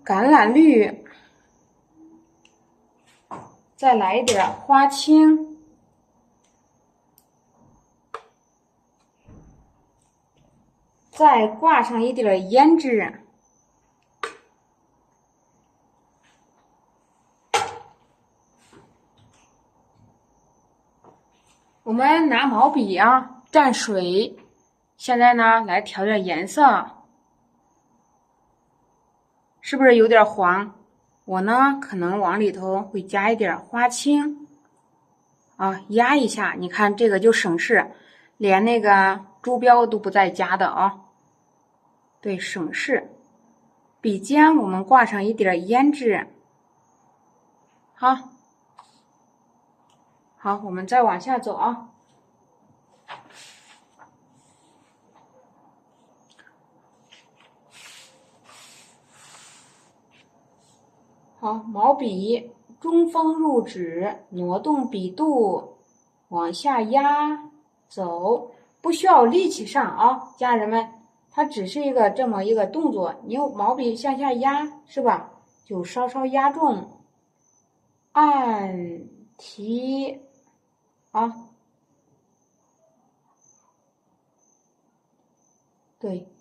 橄榄绿，再来一点花青，再挂上一点胭脂。我们拿毛笔啊蘸水，现在呢来调点颜色，是不是有点黄？我呢可能往里头会加一点花青啊，压一下，你看这个就省事，连那个珠标都不再加的啊。对，省事。笔尖我们挂上一点胭脂，好。好，我们再往下走啊。好，毛笔中锋入指，挪动笔肚，往下压，走，不需要力气上啊，家人们，它只是一个这么一个动作，你用毛笔向下压，是吧？就稍稍压重，按提啊，对，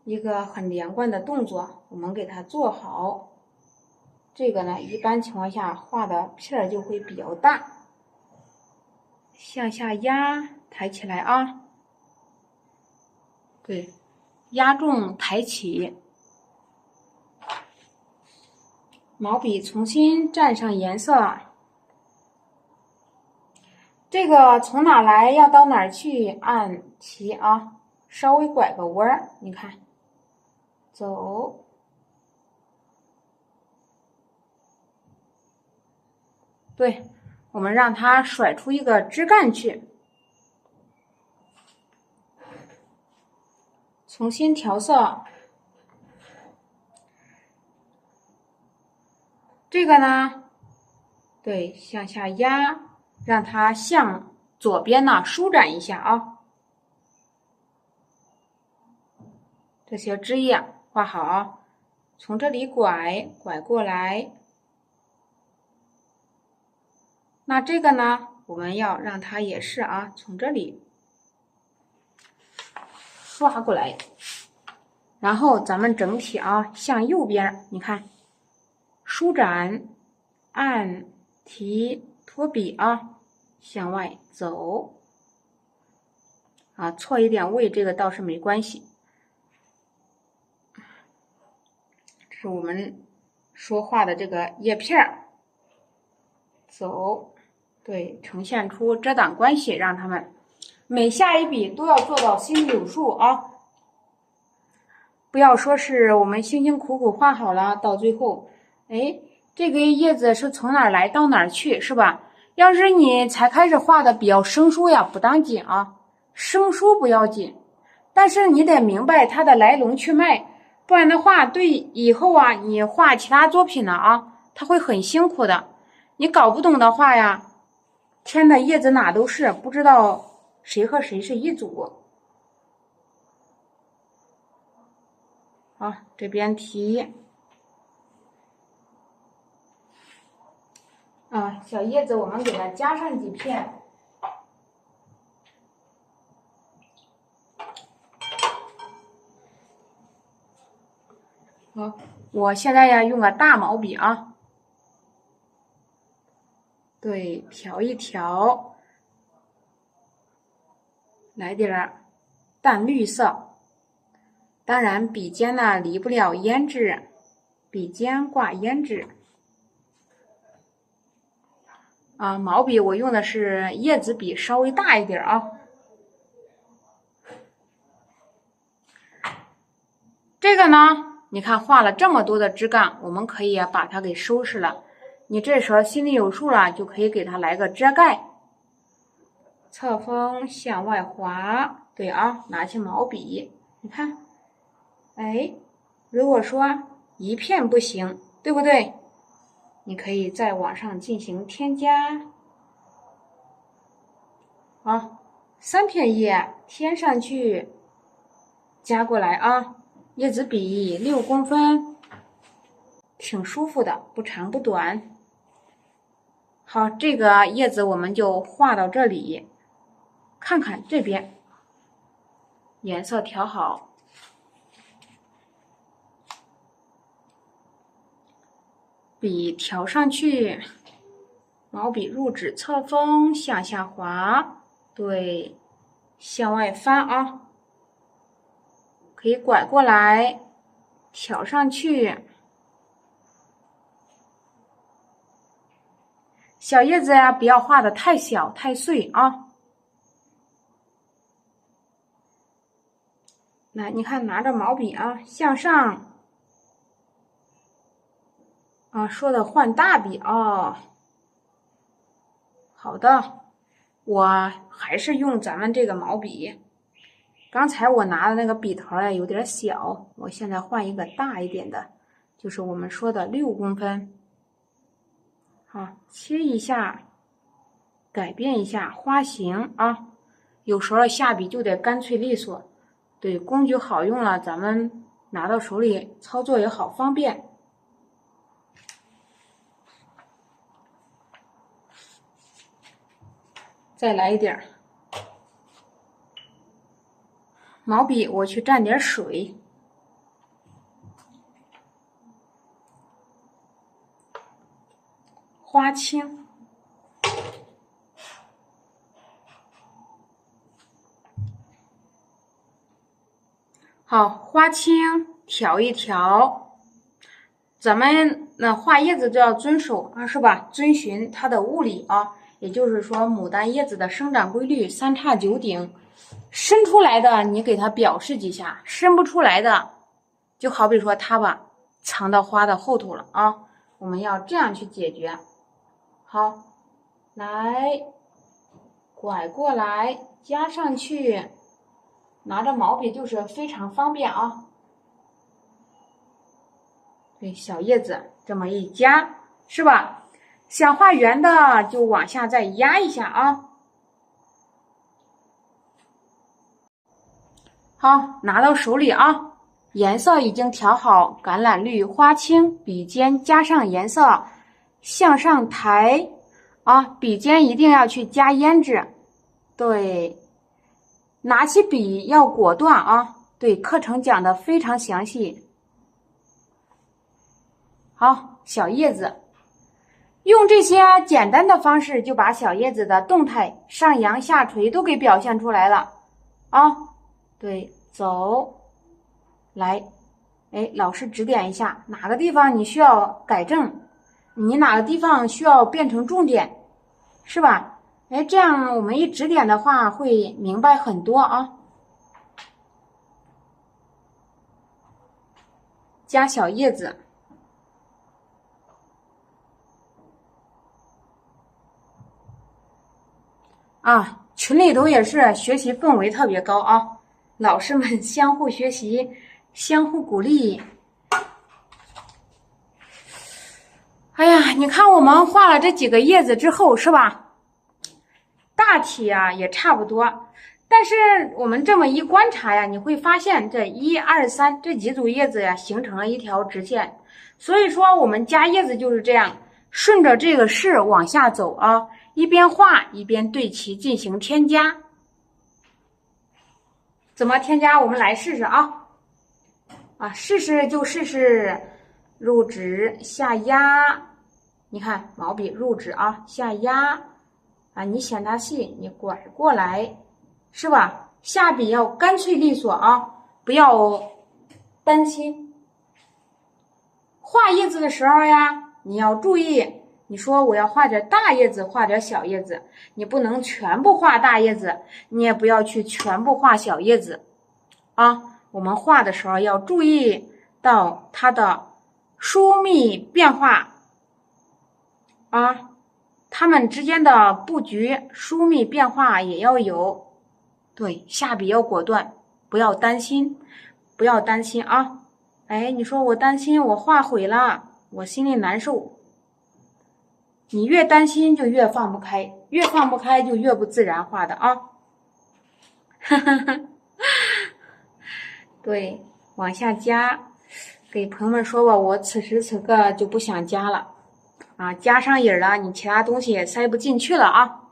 一个很连贯的动作，我们给它做好。这个呢，一般情况下画的片儿就会比较大，向下压，抬起来啊，对，压重抬起，毛笔重新蘸上颜色。这个从哪来要到哪儿去，按提啊，稍微拐个弯儿，你看，走。对，我们让它甩出一个枝干去，重新调色。这个呢，对，向下压，让它向左边呢舒展一下啊。这些枝叶画好，从这里拐过来。那这个呢，我们要让它也是啊，从这里刷过来，然后咱们整体啊向右边，你看，舒展，按提托笔啊，向外走啊，错一点位这个倒是没关系。这是我们说话的这个叶片儿，走。对，呈现出遮挡关系，让他们每下一笔都要做到心里有数啊！不要说是我们辛辛苦苦画好了，到最后，哎，这个叶子是从哪儿来到哪儿去，是吧？要是你才开始画的比较生疏呀，不当紧啊，生疏不要紧，但是你得明白它的来龙去脉，不然的话，对以后啊，你画其他作品呢啊，它会很辛苦的。你搞不懂的话呀，天的叶子哪都是，不知道谁和谁是一组。好，这边提啊，小叶子我们给它加上几片。好，我现在呀用个大毛笔啊，对，调一调，来点淡绿色。当然，笔尖呢离不了胭脂，笔尖挂胭脂。啊，毛笔我用的是叶子笔，稍微大一点啊。这个呢，你看画了这么多的枝干，我们可以把它给收拾了。你这时候心里有数了，就可以给它来个遮盖。侧锋向外滑，对啊，拿起毛笔，你看，哎，如果说一片不行，对不对？你可以再往上进行添加。好，3片叶添上去，加过来啊。叶子笔6公分，挺舒服的，不长不短。好，这个叶子我们就画到这里，看看这边颜色调好，笔调上去，毛笔入纸侧锋向下滑，对，向外翻啊，可以拐过来，调上去。小叶子呀，不要画的太小太碎啊。来，你看，拿着毛笔啊，向上啊，说的换大笔啊。好的，我还是用咱们这个毛笔。刚才我拿的那个笔头呀有点小，我现在换一个大一点的，就是我们说的6公分。好，切一下，改变一下花型啊。有时候下笔就得干脆利索，对，工具好用了，咱们拿到手里操作也好方便。再来一点毛笔，我去蘸点水，花青，好，花青调一调。咱们画叶子就要遵守啊，是吧？遵循它的物理啊，也就是说，牡丹叶子的生长规律3叉9顶，伸出来的你给它表示几下，伸不出来的，就好比说它吧，藏到花的后头了啊。我们要这样去解决。好，来，拐过来，加上去，拿着毛笔就是非常方便啊。对，小叶子这么一夹，是吧？想画圆的就往下再压一下啊。好，拿到手里啊，颜色已经调好，橄榄绿、花青，笔尖加上颜色，向上抬啊，笔尖一定要去加胭脂。对，拿起笔要果断啊。对，课程讲的非常详细。好，小叶子，用这些简单的方式就把小叶子的动态上扬下垂都给表现出来了啊。对，走，来，哎，老师指点一下，哪个地方你需要改正，你哪个地方需要变成重点，是吧？哎，这样我们一指点的话会明白很多啊。加小叶子。啊，群里头也是学习氛围特别高啊，老师们相互学习，相互鼓励。哎呀，你看我们画了这几个叶子之后，是吧？大体啊也差不多，但是我们这么一观察呀，你会发现这1、2、3这几组叶子呀形成了一条直线，所以说我们加叶子就是这样，顺着这个势往下走啊。一边画一边对其进行添加，怎么添加？我们来试试啊！试试就试试，入纸下压，你看毛笔入纸啊，下压啊，你嫌它细，你拐过来，是吧？下笔要干脆利索啊，不要担心。画叶子的时候呀，你要注意。你说我要画点大叶子，画点小叶子，你不能全部画大叶子，你也不要去全部画小叶子啊。我们画的时候要注意到它的疏密变化啊，它们之间的布局疏密变化也要有。对，下笔要果断，不要担心，不要担心啊。哎，你说我担心我画毁了，我心里难受。你越担心就越放不开，越放不开就越不自然画的啊。对，往下加，给朋友们说吧，我此时此刻就不想加了啊，加上影了，你其他东西也塞不进去了啊。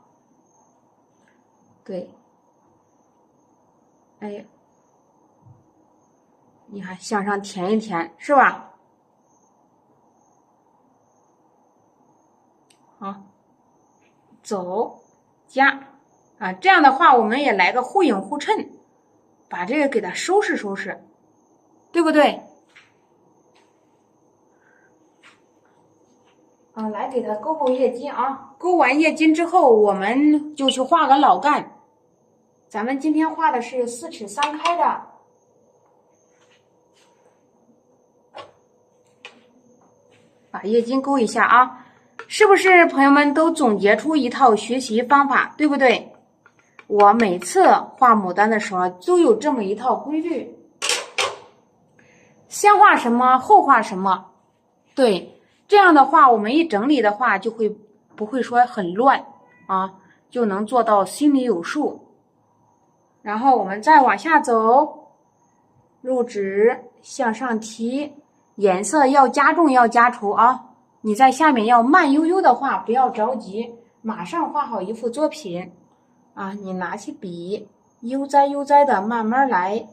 对，哎呀，你看向上填一填，是吧？好，走，加啊，这样的话我们也来个互影互衬，把这个给它收拾收拾，对不对？啊，来给它勾勾叶筋啊！勾完叶筋之后，我们就去画个老干。咱们今天画的是4尺3开的，把叶筋勾一下啊！是不是朋友们都总结出一套学习方法，对不对？我每次画牡丹的时候都有这么一套规律，先画什么，后画什么，对。这样的话，我们一整理的话，就不会说很乱啊，就能做到心里有数。然后我们再往下走，入纸向上提，颜色要加重要加稠啊。你在下面要慢悠悠的画，不要着急，马上画好一幅作品啊。你拿起笔，悠哉悠哉的慢慢来。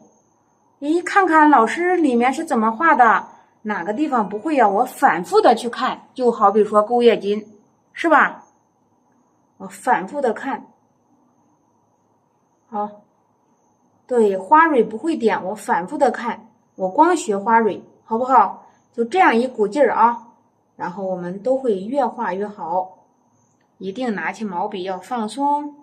咦，看看老师里面是怎么画的。哪个地方不会呀？我反复的去看，就好比说勾叶筋，是吧？我反复的看，好，对，花蕊不会点，我反复的看，我光学花蕊，好不好？就这样一股劲儿啊，然后我们都会越画越好。一定拿起毛笔要放松。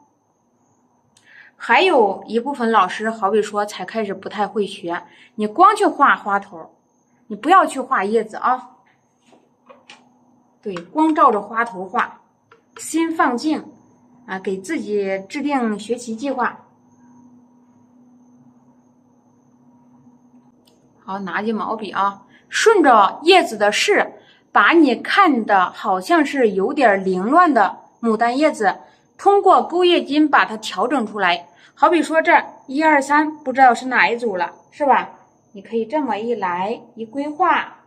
还有一部分老师，好比说才开始不太会学，你光去画花头。你不要去画叶子啊，对，光照着花头画，心放静啊，给自己制定学习计划。好，拿起毛笔啊，顺着叶子的势，把你看的好像是有点凌乱的牡丹叶子，通过勾叶筋把它调整出来。好比说这1、2、3，不知道是哪一组了，是吧？你可以这么一来一规划，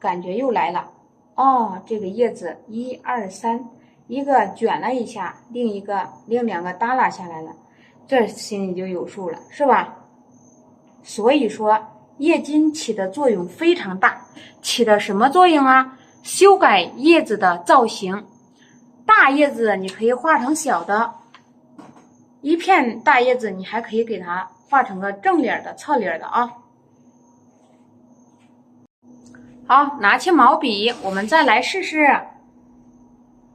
感觉又来了哦。这个叶子1、2、3，一个卷了一下，另2个耷拉下来了，这心里就有数了，是吧？所以说叶筋起的作用非常大，起的什么作用啊？修改叶子的造型。大叶子你可以画成小的，一片大叶子你还可以给它画成个正脸的、侧脸的啊。好，拿起毛笔，我们再来试试。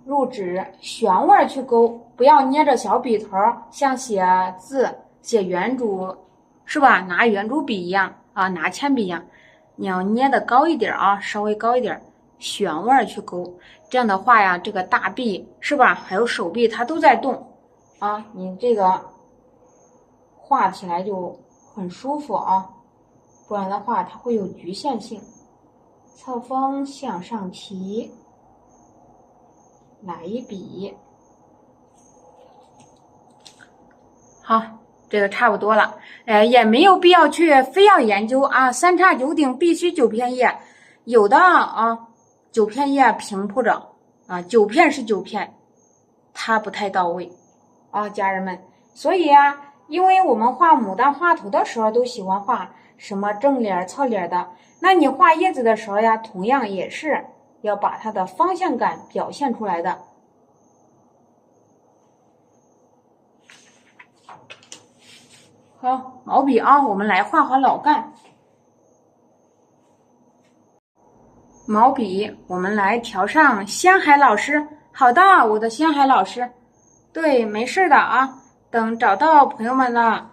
入纸，旋腕去勾，不要捏着小笔头，像写字、写圆珠，是吧？拿圆珠笔一样啊，拿铅笔一样，你要捏的高一点啊，稍微高一点，旋腕去勾。这样的话呀，这个大臂是吧？还有手臂它都在动啊，你这个画起来就很舒服啊，不然的话它会有局限性。侧锋向上提，来一笔，好，这个差不多了。也没有必要去非要研究啊，3叉9顶必须9片叶，有的啊9片叶平铺着啊，9片是9片，它不太到位啊，家人们。所以啊，因为我们画牡丹花头的时候都喜欢画什么正脸、侧脸的。那你画叶子的时候呀，同样也是要把它的方向感表现出来的。好，毛笔啊，我们来画画老干。毛笔，我们来调上香海老师。好的，我的香海老师。对，没事的啊，等找到朋友们了，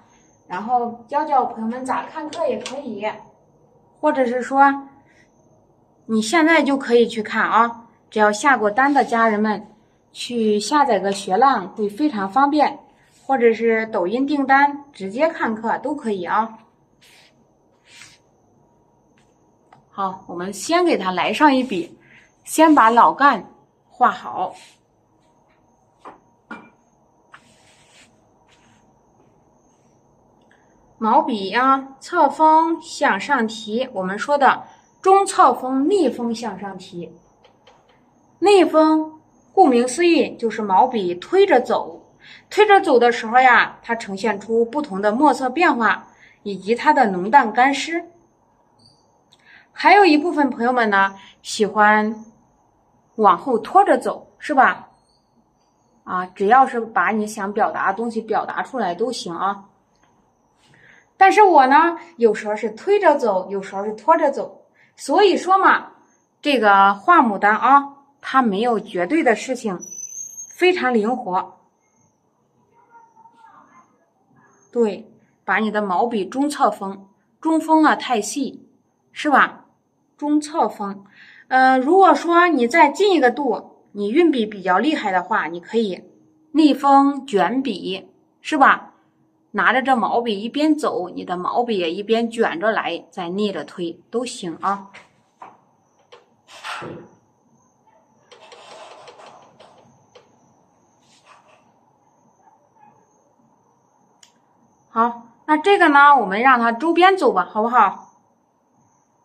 然后教教朋友们咋看课也可以。或者是说，你现在就可以去看啊！只要下过单的家人们，去下载个学浪会非常方便，或者是抖音订单直接看课都可以啊。好，我们先给它来上一笔，先把老干画好。毛笔啊，侧锋向上提，我们说的中侧锋逆锋向上提。逆锋顾名思义就是毛笔推着走，推着走的时候呀，它呈现出不同的墨色变化以及它的浓淡干湿。还有一部分朋友们呢，喜欢往后拖着走，是吧？只要是把你想表达的东西表达出来都行啊。但是我呢，有时候是推着走，有时候是拖着走。所以说嘛，这个画牡丹啊，它没有绝对的事情，非常灵活。对，把你的毛笔中侧锋，中锋啊太细，是吧？中侧锋。如果说你再进一个度，你运笔比较厉害的话，你可以逆锋卷笔，是吧？拿着这毛笔一边走，你的毛笔也一边卷着来，再逆着推都行啊。好，那这个呢，我们让它周边走吧，好不好？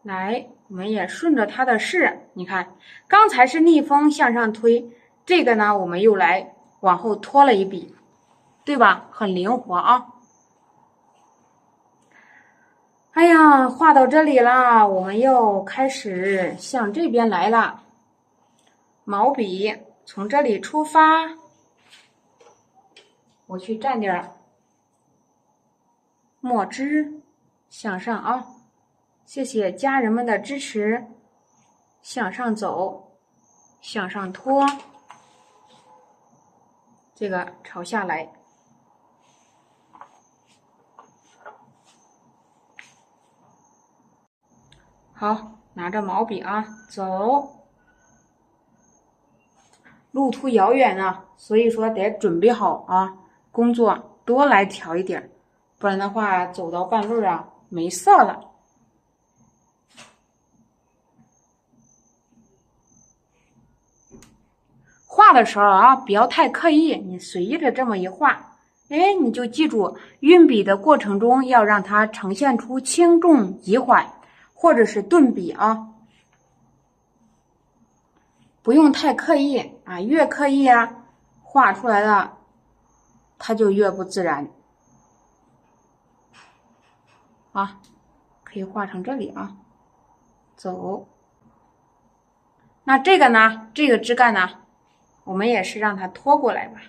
来，我们也顺着它的势，你看，刚才是逆锋向上推，这个呢，我们又来往后拖了一笔，对吧？很灵活啊。哎呀，画到这里了，我们又开始向这边来了。毛笔从这里出发，我去蘸点墨汁向上啊。谢谢家人们的支持，向上走，向上拖，这个朝下来。好，拿着毛笔啊，走。路途遥远啊，所以说得准备好啊，工作多来调一点，不然的话走到半路啊没色了。画的时候啊，不要太刻意，你随意的这么一画，你就记住，运笔的过程中要让它呈现出轻重急缓，或者是顿笔啊，不用太刻意啊，越刻意啊，画出来的它就越不自然啊。可以画成这里啊，走。那这个呢，这个枝干呢，我们也是让它拖过来吧，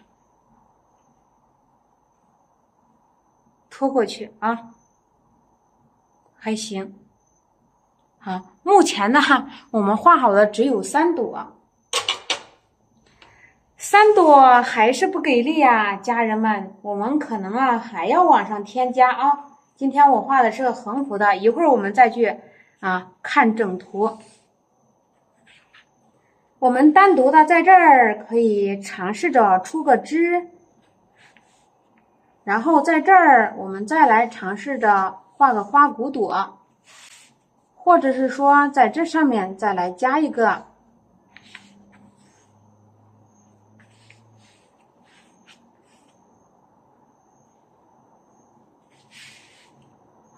拖过去啊，还行。好，目前呢，我们画好的只有3朵，3朵还是不给力啊，家人们，我们可能还要往上添加啊。今天我画的是个横幅的，一会儿我们再去看整图。我们单独的在这儿可以尝试着出个枝，然后在这儿我们再来尝试着画个花骨朵，或者是说在这上面再来加一个。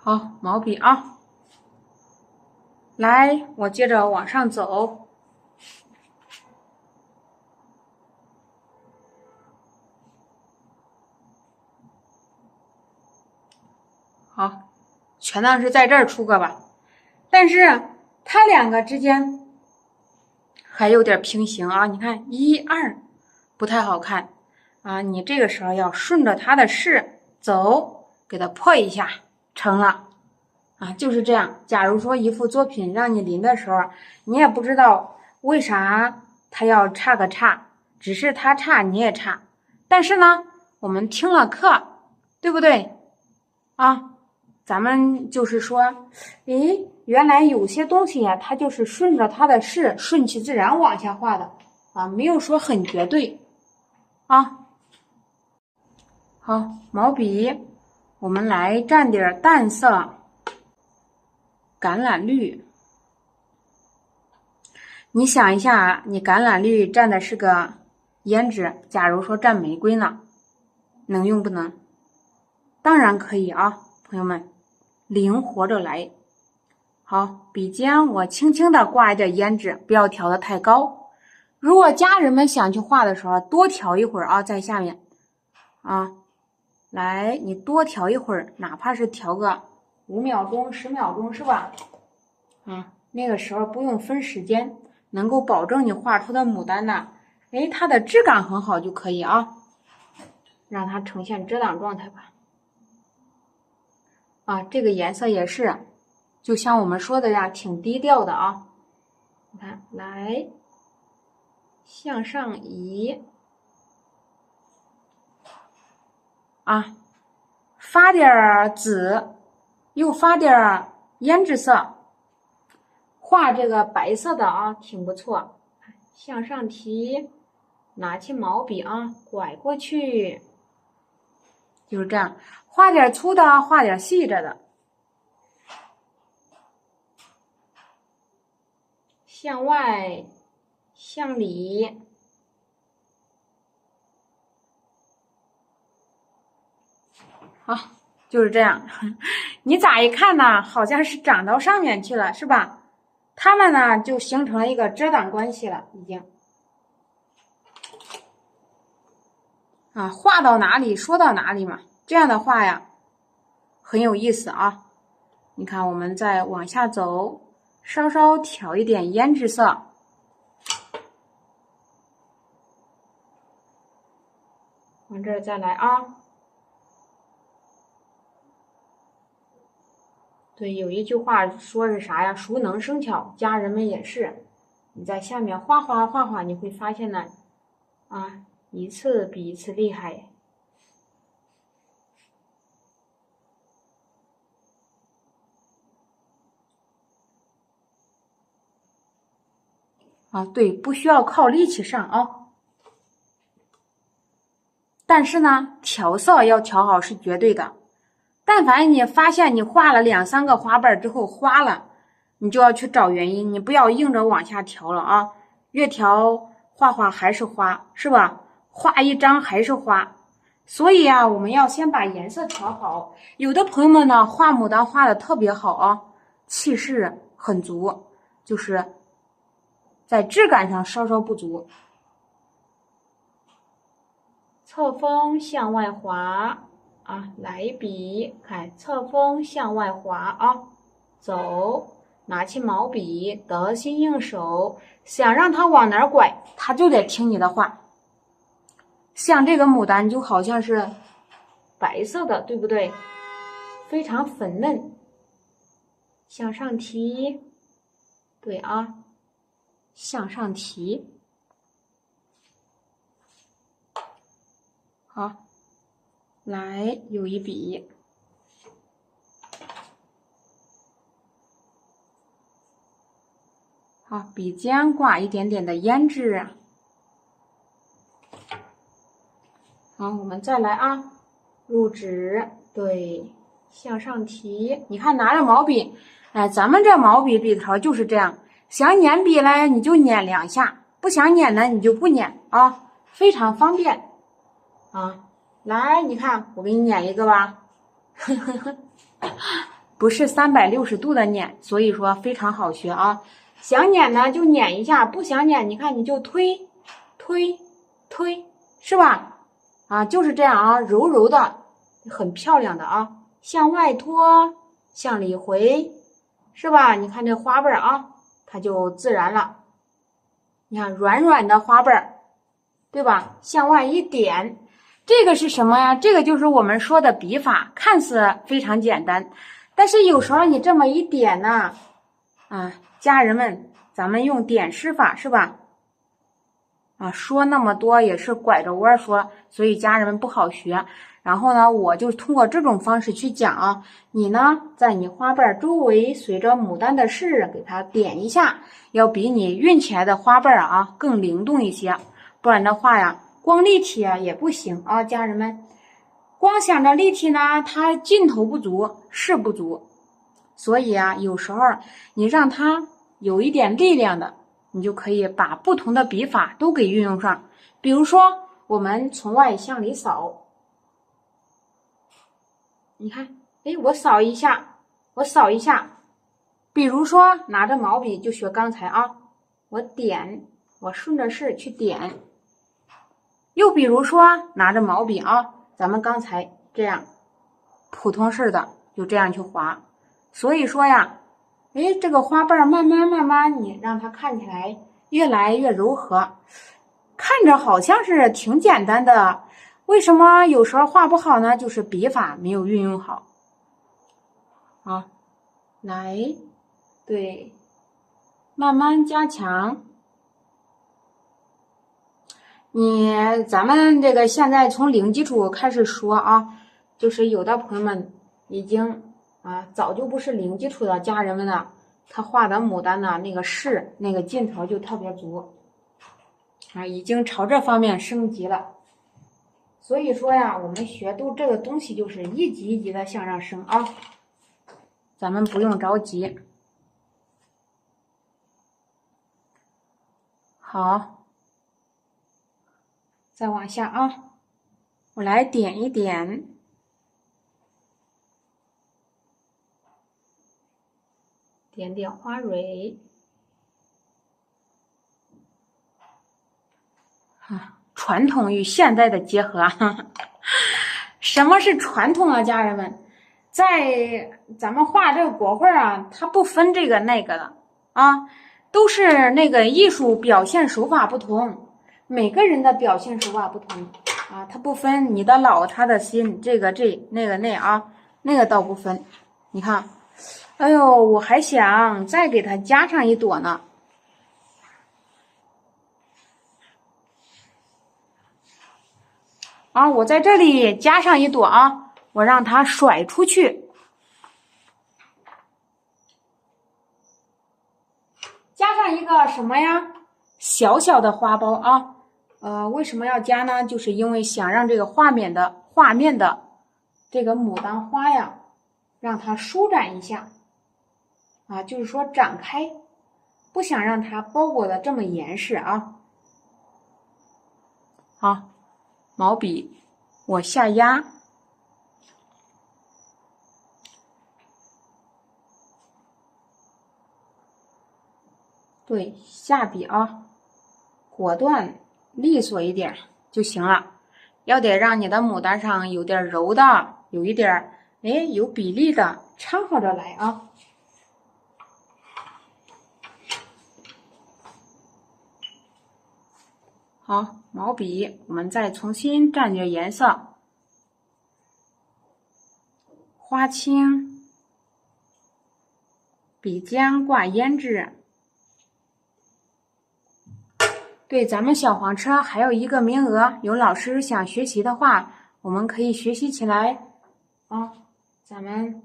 好，毛笔啊，来，我接着往上走。好，全当是在这儿出个吧，但是它两个之间还有点平行啊，你看1、2不太好看啊，你这个时候要顺着它的势走，给它破一下，成了啊，就是这样。假如说一幅作品让你临的时候，你也不知道为啥它要差个差，只是它差你也差，但是呢，我们听了课，对不对啊？咱们就是说，原来有些东西呀，它就是顺着它的势，顺其自然往下画的啊，没有说很绝对啊。好，毛笔，我们来蘸点淡色橄榄绿。你想一下啊，你橄榄绿蘸的是个胭脂，假如说蘸玫瑰呢，能用不能？当然可以啊，朋友们。灵活着来好，笔尖我轻轻的挂一点胭脂，不要调的太高。如果家人们想去画的时候，多调一会儿啊，在下面啊，来，你多调一会儿，哪怕是调个5秒钟、10秒钟，是吧？啊，那个时候不用分时间，能够保证你画出的牡丹呢，哎，它的质感很好就可以啊，让它呈现遮挡状态吧。啊，这个颜色也是，就像我们说的呀，挺低调的啊。你看，来，向上移，啊，发点紫，又发点胭脂色，画这个白色的啊，挺不错。向上提，拿起毛笔啊，拐过去，就是这样，画点粗的，画点细着的。向外，向里，好，就是这样。你咋一看呢？好像是长到上面去了，是吧？它们呢，就形成了一个遮挡关系了，已经。啊，画到哪里说到哪里嘛，这样的话呀，很有意思啊。你看，我们再往下走，稍稍调一点胭脂色。往这儿再来啊。对，有一句话说是啥呀？熟能生巧，家人们也是。你在下面画画，你会发现呢，啊，一次比一次厉害。啊，对，不需要靠力气上啊。但是呢，调色要调好是绝对的。但凡你发现你画了2、3个花瓣之后花了，你就要去找原因，你不要硬着往下调了啊！越调画还是花，是吧？画一张还是花，所以啊，我们要先把颜色调好。有的朋友们呢，画牡丹画的特别好啊，气势很足，就是在质感上稍稍不足。侧锋向外滑啊，来笔，看侧锋向外滑啊，走，拿起毛笔，得心应手。想让它往哪儿拐，它就得听你的话。像这个牡丹就好像是白色的，对不对？非常粉嫩。向上提，对啊，向上提。好，来有一笔，好，笔尖挂一点点的胭脂。好，我们再来啊，入纸，对，向上提。你看拿着毛笔，哎，咱们这毛笔笔头就是这样，想捻笔嘞你就捻2下，不想捻呢你就不捻啊，非常方便。啊，来，你看我给你捻一个吧，不是360度的捻，所以说非常好学啊。想捻呢就捻一下，不想捻，你看你就推，是吧？啊，就是这样啊，柔柔的，很漂亮的啊。向外拖，向里回，是吧？你看这花瓣啊，它就自然了。你看软软的花瓣，对吧？向外一点。这个是什么呀？这个就是我们说的笔法，看似非常简单，但是有时候你这么一点呢，啊，家人们，咱们用点诗法是吧？啊，说那么多也是拐着弯说，所以家人们不好学。然后呢，我就通过这种方式去讲啊，你呢，在你花瓣周围随着牡丹的势给它点一下，要比你运起来的花瓣啊更灵动一些，不然的话呀。光立体啊也不行啊，家人们，光想着立体呢，它劲头不足，势不足，所以啊，有时候你让它有一点力量的，你就可以把不同的笔法都给运用上。比如说，我们从外向里扫，你看，哎，我扫一下，比如说拿着毛笔就学刚才啊，我点，我顺着势去点。又比如说拿着毛笔啊，咱们刚才这样普通式的就这样去划。所以说呀，这个花瓣慢慢你让它看起来越来越柔和，看着好像是挺简单的，为什么有时候画不好呢？就是笔法没有运用好。好，来，对，慢慢加强。咱们这个现在从零基础开始说啊，就是有的朋友们已经早就不是零基础的家人们了，他画的牡丹呢那个势那个劲头就特别足已经朝这方面升级了。所以说呀，我们学都这个东西就是一级一级的向上升啊，咱们不用着急。好，再往下啊，我来点一点，点点花蕊。传统与现代的结合。什么是传统啊，家人们？在咱们画这个国画啊，它不分这个那个的啊，都是那个艺术表现手法不同，每个人的表现手法不同啊，它不分你的老他的新，这个这那个那啊，那个倒不分。你看，哎呦，我还想再给它加上一朵呢。我在这里加上一朵啊，我让它甩出去，加上一个什么呀？小小的花苞啊。为什么要加呢？就是因为想让这个画面的这个牡丹花呀，让它舒展一下就是说展开，不想让它包裹的这么严实啊。好。毛笔我下压，对，下笔啊，果断利索一点就行了，要得让你的牡丹上有点柔的，有一点有比例的，掺和着来啊。好，毛笔我们再重新蘸点颜色，花青，笔尖挂胭脂。对，咱们小黄车还有一个名额，有老师想学习的话，我们可以学习起来啊。咱们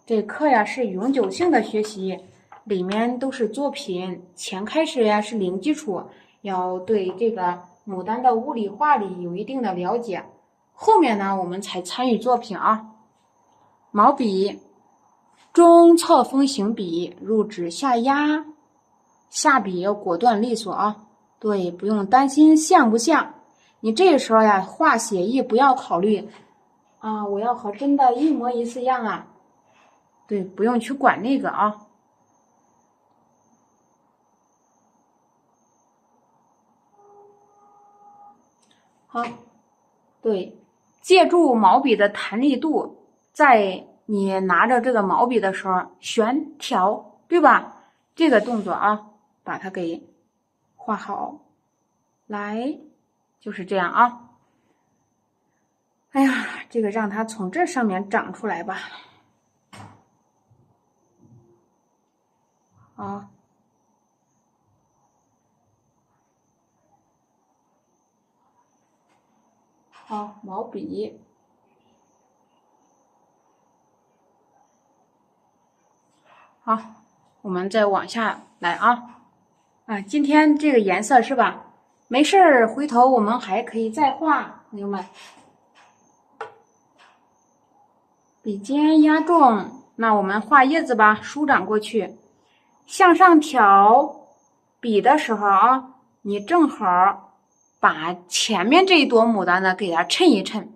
这课呀是永久性的学习，里面都是作品，前开始呀是零基础，要对这个牡丹的物理化理有一定的了解，后面呢我们才参与作品啊。毛笔中侧锋行笔，入指下压，下笔要果断利索啊。对，不用担心像不像，你这个时候呀画写意不要考虑我要和真的一模一样啊。对，不用去管那个啊。好，对，借助毛笔的弹力度，在你拿着这个毛笔的时候旋挑，对吧？这个动作啊，把它给画好，来，就是这样啊。哎呀，这个让它从这上面长出来吧。好，毛笔。好，我们再往下来啊。今天这个颜色是吧？没事儿，回头我们还可以再画，朋友们。笔尖压重，那我们画叶子吧，舒展过去，向上挑笔的时候你正好把前面这一朵牡丹呢给它衬一衬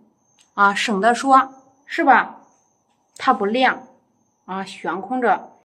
省得说是吧？它不亮悬空着。